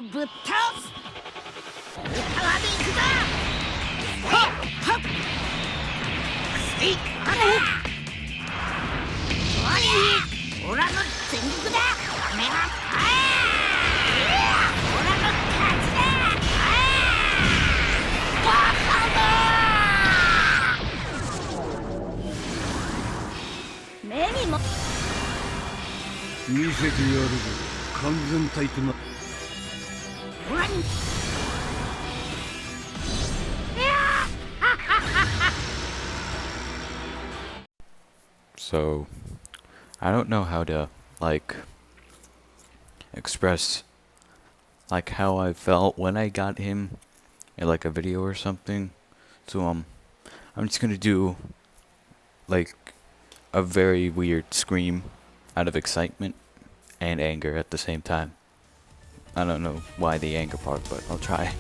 をぶっ倒す。ウルトラでいくぞ。はっはっせいはっオラの全力だ。メラオラの勝ちだ。バカだ。目にも見せてやるぞ。完全体とな。オラにSo, I don't know how to, like, express, like, how I felt when I got him in, like, a video or something. So, I'm just gonna do, like, a very weird scream out of excitement and anger at the same time. I don't know why the anger part, but I'll try.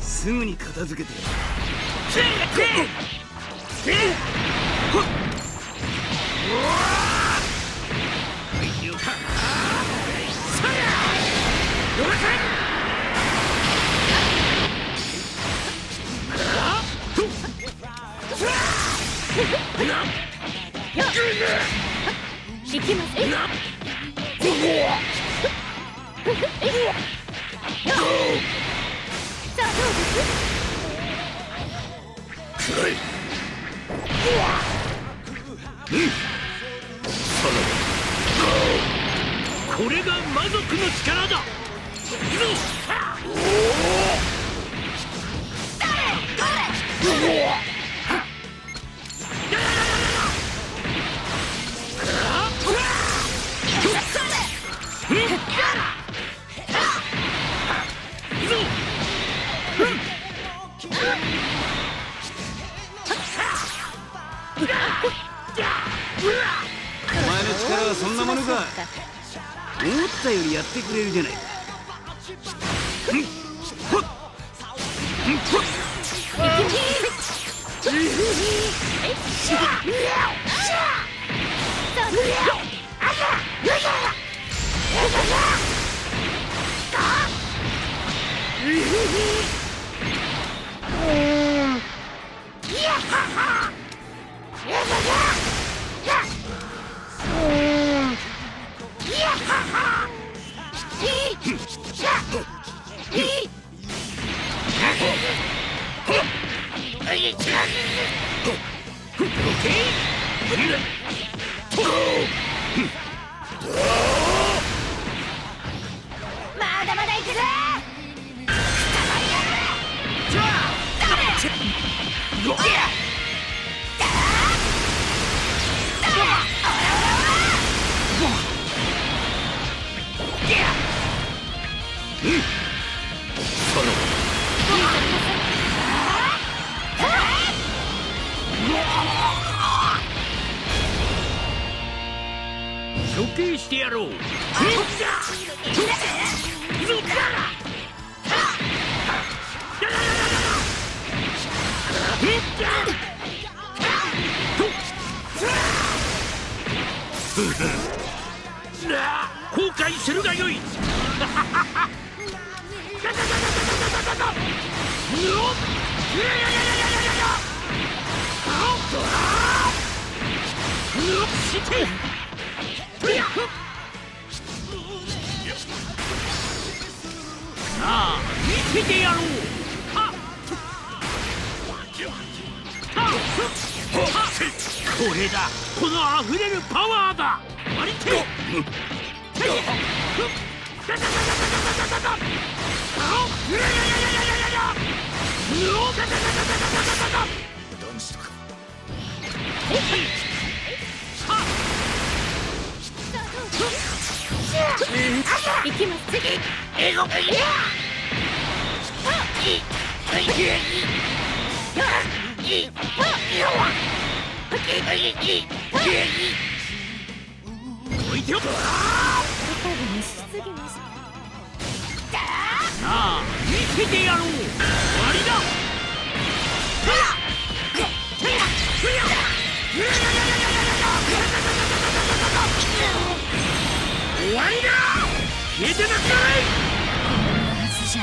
すぐに片付けて。行きます。さあどうです？これが魔族の力だ。お前の力はそんなものか。思ったよりやってくれるじゃないか。まだまだ行くぞ。処刑してやろう。後悔するがよい。さあ見せてやろう。これだ、この溢れるパワーだ。割り手。行きます。置いておく。やっぱり西すぎました。さあ見せてやろう。終わりだ。終わりだ。消えてなくない。はずじゃ。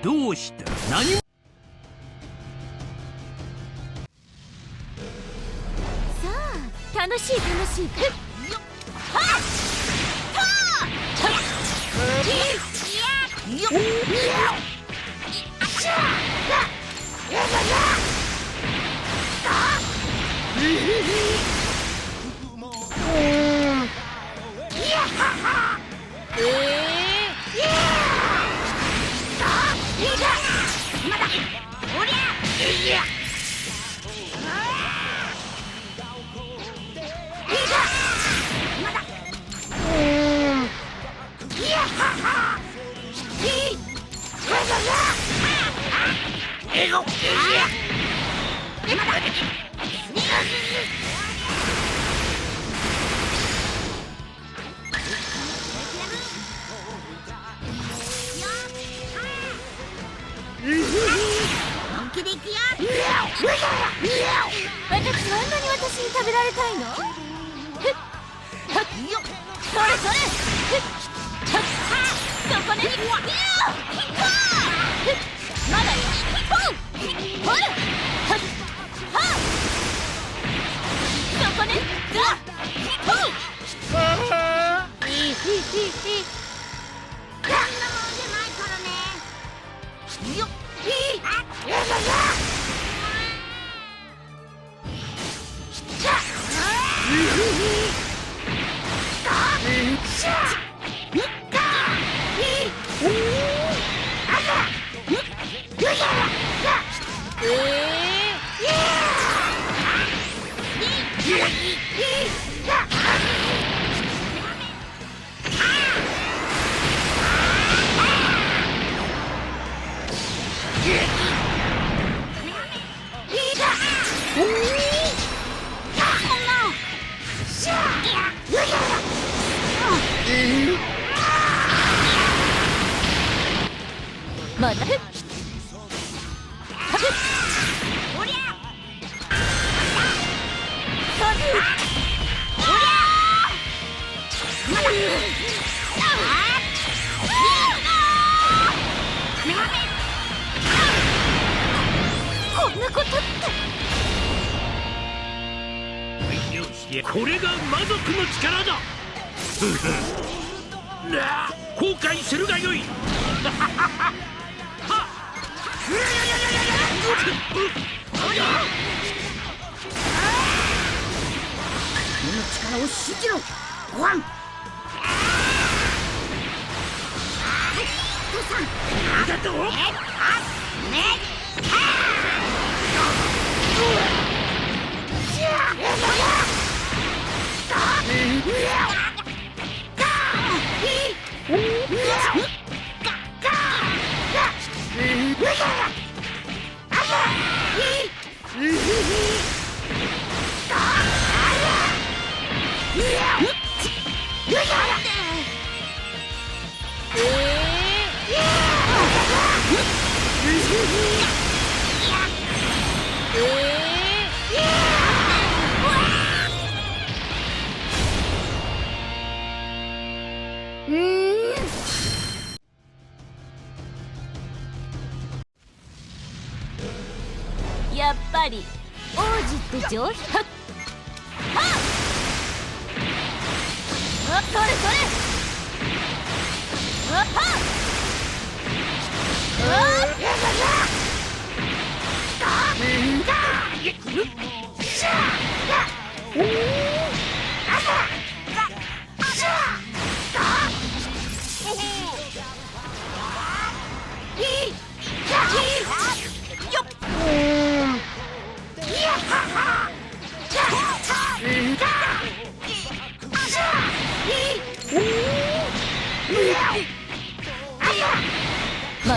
どうした。何も。さあ楽しい楽しい。はっは本気でいくよ。あんなに私に食べられたいの？それそれ。そこね。まだよ。ほら。そこね。こんなもんじゃないからね。よっ。まだ。おりゃ。こんなことって。これが魔族の力だ。後悔するがよい。この力を信じろ。ごはん。父さん。ありがとう。やっぱり王子って上品。はっそれそれ。はっ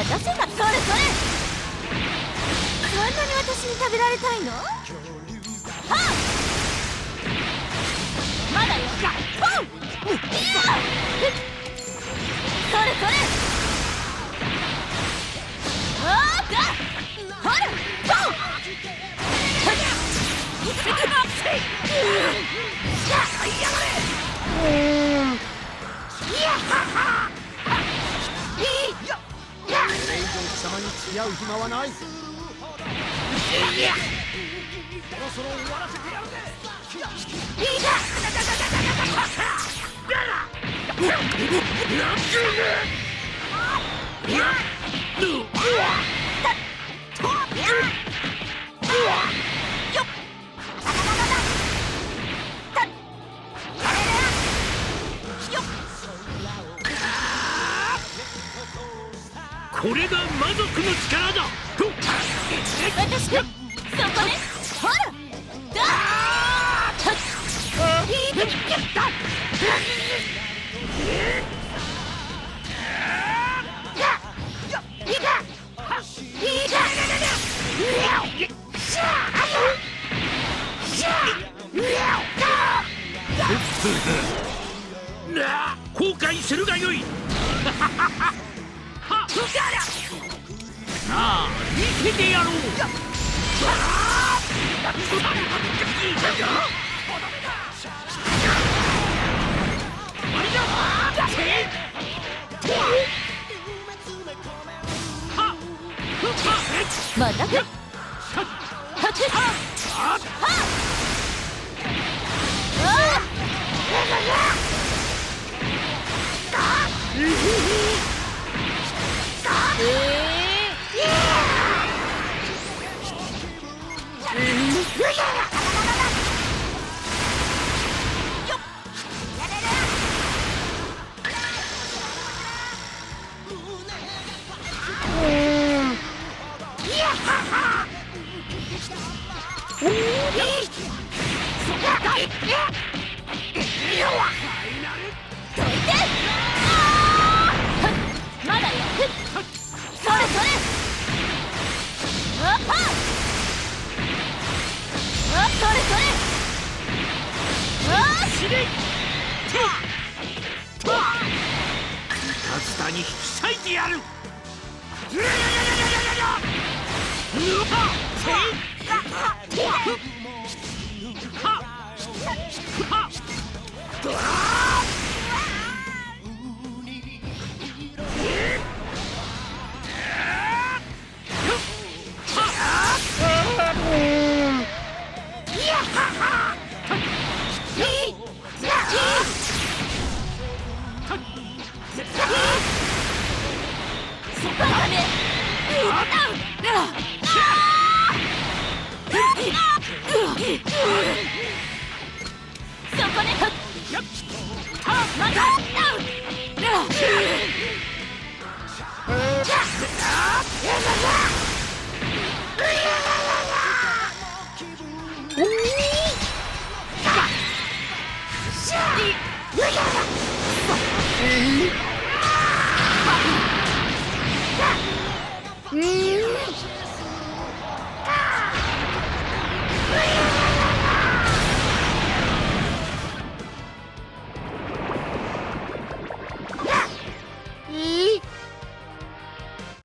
渡せばそれそれ。そんなに私に食べられたいの？はあ、まだよ。ほう、いや、それそれ。あーだ、ほら、ほう、レイジョン貴様に付き合う暇はない。そろそろ終わらせてやるぜ。これが魔族の力だ。私がそこね、ほら、だ後悔するがよい。さあ見せてやろう。またくまだよ。それそれ。あっはあ、それそれ。あーしれい。タツタに引き裂いてやる。そこね。また。